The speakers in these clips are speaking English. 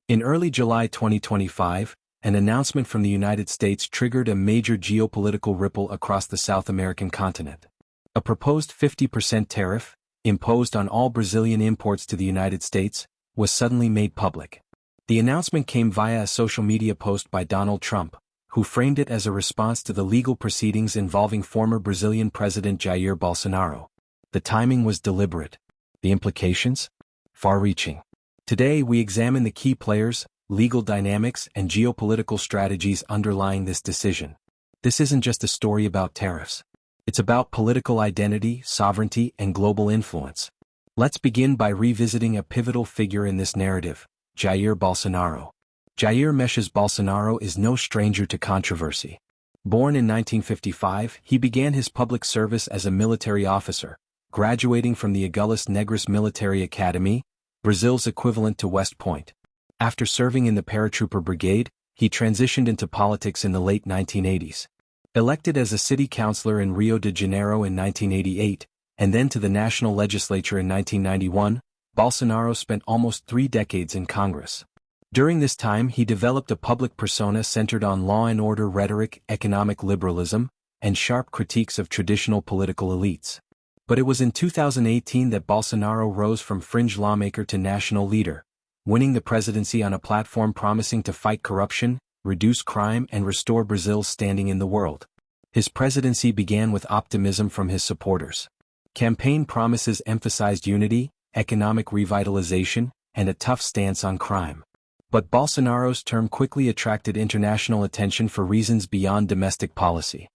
In early July 2025, an announcement from the United States triggered a major geopolitical ripple across the South American continent. A proposed 50% tariff, imposed on all Brazilian imports to the United States, was suddenly made public. The announcement came via a social media post by Donald Trump, who framed it as a response to the legal proceedings involving former Brazilian President Jair Bolsonaro. The timing was deliberate. The implications? Far-reaching. Today we examine the key players, legal dynamics, and geopolitical strategies underlying this decision. This isn't just a story about tariffs. It's about political identity, sovereignty, and global influence. Let's begin by revisiting a pivotal figure in this narrative, Jair Bolsonaro. Jair Messias Bolsonaro is no stranger to controversy. Born in 1955, he began his public service as a military officer, graduating from the Agulhas Negras Military Academy, Brazil's equivalent to West Point. After serving in the paratrooper brigade, he transitioned into politics in the late 1980s. Elected as a city councilor in Rio de Janeiro in 1988, and then to the national legislature in 1991, Bolsonaro spent almost 3 decades in Congress. During this time he developed a public persona centered on law and order rhetoric, economic liberalism, and sharp critiques of traditional political elites. But it was in 2018 that Bolsonaro rose from fringe lawmaker to national leader, winning the presidency on a platform promising to fight corruption, reduce crime, and restore Brazil's standing in the world. His presidency began with optimism from his supporters. Campaign promises emphasized unity, economic revitalization, and a tough stance on crime. But Bolsonaro's term quickly attracted international attention for reasons beyond domestic policy.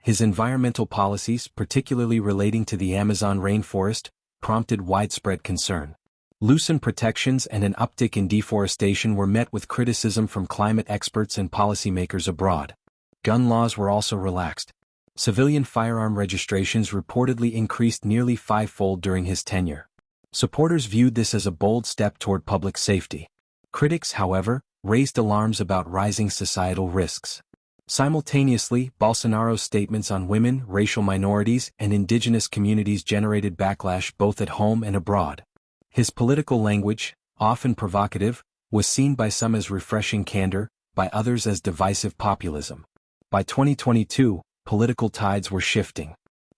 His environmental policies, particularly relating to the Amazon rainforest, prompted widespread concern. Loosened protections and an uptick in deforestation were met with criticism from climate experts and policymakers abroad. Gun laws were also relaxed. Civilian firearm registrations reportedly increased nearly 5-fold during his tenure. Supporters viewed this as a bold step toward public safety. Critics, however, raised alarms about rising societal risks. Simultaneously, Bolsonaro's statements on women, racial minorities, and indigenous communities generated backlash both at home and abroad. His political language, often provocative, was seen by some as refreshing candor, by others as divisive populism. By 2022, political tides were shifting.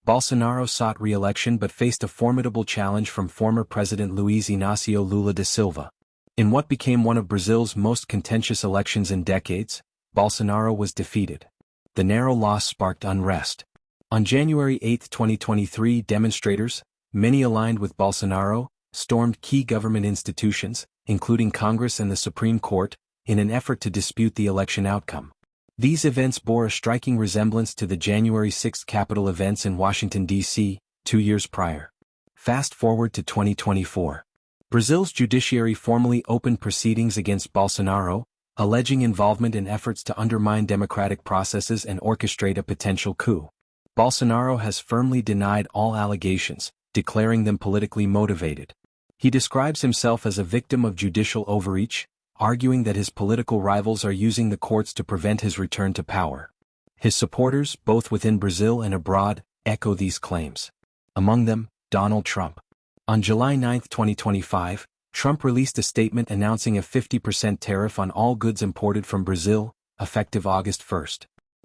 Bolsonaro sought re-election but faced a formidable challenge from former President Luiz Inácio Lula da Silva. In what became one of Brazil's most contentious elections in decades, Bolsonaro was defeated. The narrow loss sparked unrest. On January 8, 2023, demonstrators, many aligned with Bolsonaro, stormed key government institutions, including Congress and the Supreme Court, in an effort to dispute the election outcome. These events bore a striking resemblance to the January 6 Capitol events in Washington, D.C., 2 years prior. Fast forward to 2024. Brazil's judiciary formally opened proceedings against Bolsonaro, alleging involvement in efforts to undermine democratic processes and orchestrate a potential coup. Bolsonaro has firmly denied all allegations, declaring them politically motivated. He describes himself as a victim of judicial overreach, arguing that his political rivals are using the courts to prevent his return to power. His supporters, both within Brazil and abroad, echo these claims. Among them, Donald Trump. On July 9, 2025, Trump released a statement announcing a 50% tariff on all goods imported from Brazil, effective August 1.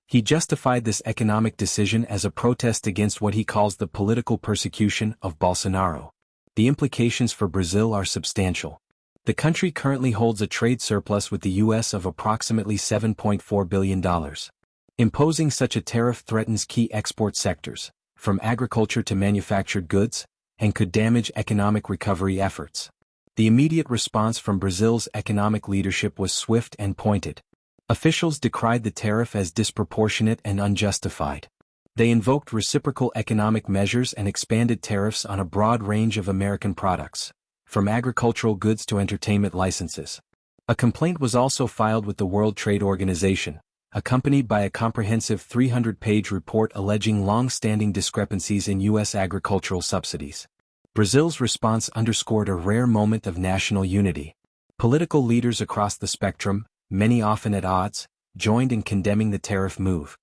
He justified this economic decision as a protest against what he calls the political persecution of Bolsonaro. The implications for Brazil are substantial. The country currently holds a trade surplus with the U.S. of approximately $7.4 billion. Imposing such a tariff threatens key export sectors, from agriculture to manufactured goods, and could damage economic recovery efforts. The immediate response from Brazil's economic leadership was swift and pointed. Officials decried the tariff as disproportionate and unjustified. They invoked reciprocal economic measures and expanded tariffs on a broad range of American products, from agricultural goods to entertainment licenses. A complaint was also filed with the World Trade Organization, accompanied by a comprehensive 300-page report alleging long-standing discrepancies in U.S. agricultural subsidies. Brazil's response underscored a rare moment of national unity. Political leaders across the spectrum, many often at odds, joined in condemning the tariff move.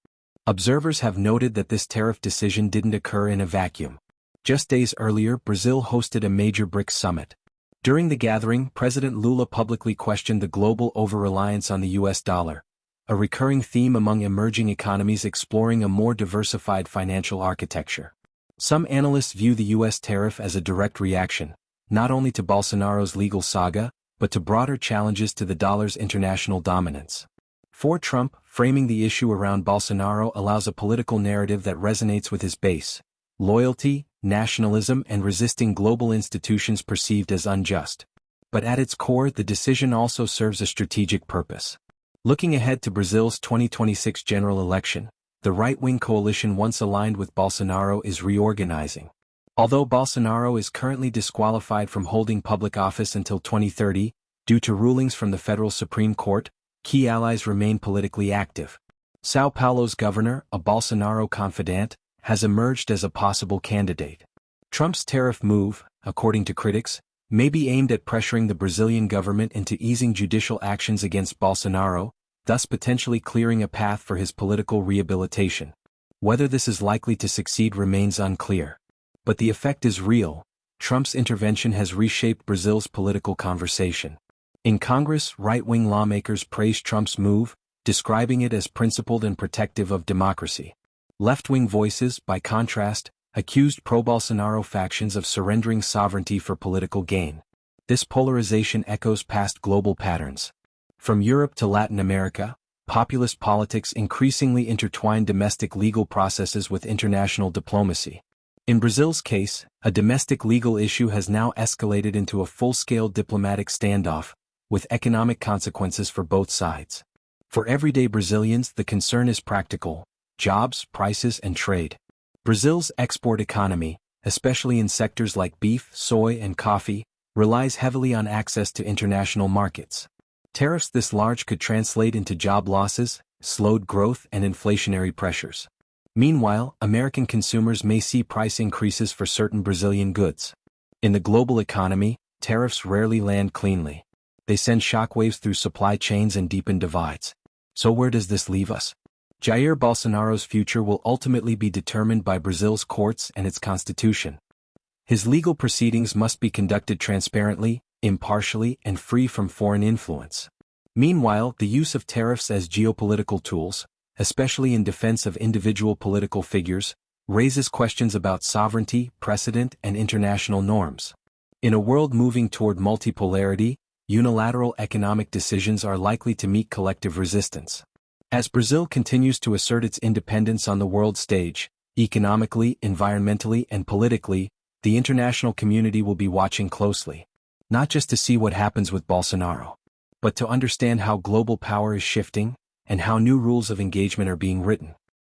Observers have noted that this tariff decision didn't occur in a vacuum. Just days earlier, Brazil hosted a major BRICS summit. During the gathering, President Lula publicly questioned the global over-reliance on the US dollar, a recurring theme among emerging economies exploring a more diversified financial architecture. Some analysts view the US tariff as a direct reaction, not only to Bolsonaro's legal saga, but to broader challenges to the dollar's international dominance. For Trump, framing the issue around Bolsonaro allows a political narrative that resonates with his base: loyalty, nationalism, and resisting global institutions perceived as unjust. But at its core, the decision also serves a strategic purpose. Looking ahead to Brazil's 2026 general election, the right-wing coalition once aligned with Bolsonaro is reorganizing. Although Bolsonaro is currently disqualified from holding public office until 2030, due to rulings from the federal Supreme Court, key allies remain politically active. São Paulo's governor, a Bolsonaro confidant, has emerged as a possible candidate. Trump's tariff move, according to critics, may be aimed at pressuring the Brazilian government into easing judicial actions against Bolsonaro, thus potentially clearing a path for his political rehabilitation. Whether this is likely to succeed remains unclear. But the effect is real. Trump's intervention has reshaped Brazil's political conversation. In Congress, right-wing lawmakers praised Trump's move, describing it as principled and protective of democracy. Left-wing voices, by contrast, accused pro-Bolsonaro factions of surrendering sovereignty for political gain. This polarization echoes past global patterns. From Europe to Latin America, populist politics increasingly intertwine domestic legal processes with international diplomacy. In Brazil's case, a domestic legal issue has now escalated into a full-scale diplomatic standoff, with economic consequences for both sides. For everyday Brazilians, the concern is practical: jobs, prices, and trade. Brazil's export economy, especially in sectors like beef, soy, and coffee, relies heavily on access to international markets. Tariffs this large could translate into job losses, slowed growth, and inflationary pressures. Meanwhile, American consumers may see price increases for certain Brazilian goods. In the global economy, tariffs rarely land cleanly. They send shockwaves through supply chains and deepen divides. So where does this leave us? Jair Bolsonaro's future will ultimately be determined by Brazil's courts and its constitution. His legal proceedings must be conducted transparently, impartially, and free from foreign influence. Meanwhile, the use of tariffs as geopolitical tools, especially in defense of individual political figures, raises questions about sovereignty, precedent, and international norms. In a world moving toward multipolarity, unilateral economic decisions are likely to meet collective resistance. As Brazil continues to assert its independence on the world stage, economically, environmentally, and politically, the international community will be watching closely. Not just to see what happens with Bolsonaro, but to understand how global power is shifting, and how new rules of engagement are being written.